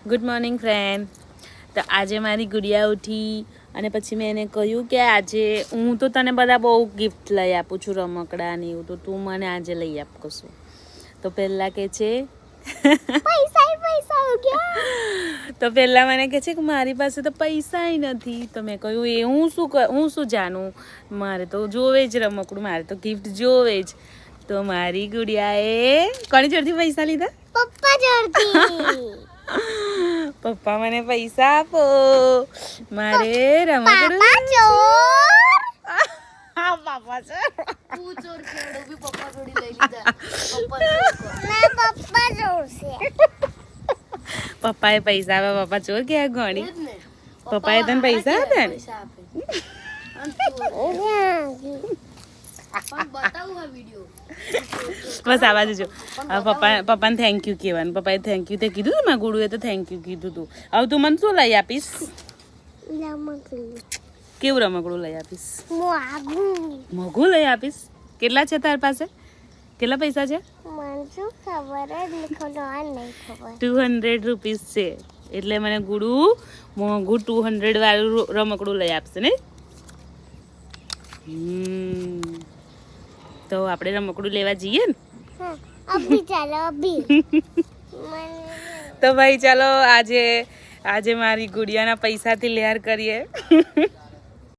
Good morning friend. તો આજે મારી ગુડિયા ઉઠી અને પછી મેં એને કહ્યું કે આજે હું તો તને બધા બહુ ગિફ્ટ લઈ આપું છું, રમકડા ને એવું, તો તું મને આજે લઈ આપ કશું. તો પહેલાં કહે છે પૈસા તો પહેલાં મને કહે છે કે મારી પાસે તો પૈસા નથી. તો મેં કહ્યું એ હું શું જાણું, મારે તો જોવે જ રમકડું, મારે તો ગિફ્ટ જોવે જ. તો મારી ગુડિયાએ કોની જોડથી પૈસા લીધા? પપ્પા જોડથી. પપ્પા મને પૈસા આપો, મારે રમકડું. પાપા ચોર. હા પાપા ચોર. તું ચોર કેવડો બી પપ્પા જોડી લઈ લીધા. ના પપ્પા ચોર છે. પપ્પાએ પૈસા આપ્યા, પપ્પા ચોર ગયા ગણી. જ ને પપ્પાએ તને પૈસા આપ્યા ને? પૈસા આપે. અને ચોર. પણ બતાવું આ વિડિયો. બસ આ બાજુ જો. હવે પપ્પાને થેન્ક યુ કહેવાનું. પપ્પાએ થેન્ક યુ તે કીધું ને, મારા ગુડુએ તો થેન્ક યુ કીધું તું. હવે તું મને શું લઈ આપીશ? કેવું રમકડું લઈ આપીશ? મોઘું લઈ આપીશ? કેટલા છે તારી પાસે? કેટલા પૈસા છે? મને શું ખબર જ નહીં ખબર. 200 રૂપીસ છે. એટલે મને ગુડુ મોંઘું 200 વાળું રમકડું લઈ આપશે ને. તો આપણે રમકડું લેવા જઈએ ને? અભી ચાલો અભી. તો ભાઈ ચાલો આજે મારી ગુડિયાના પૈસાથી લેર કરીએ.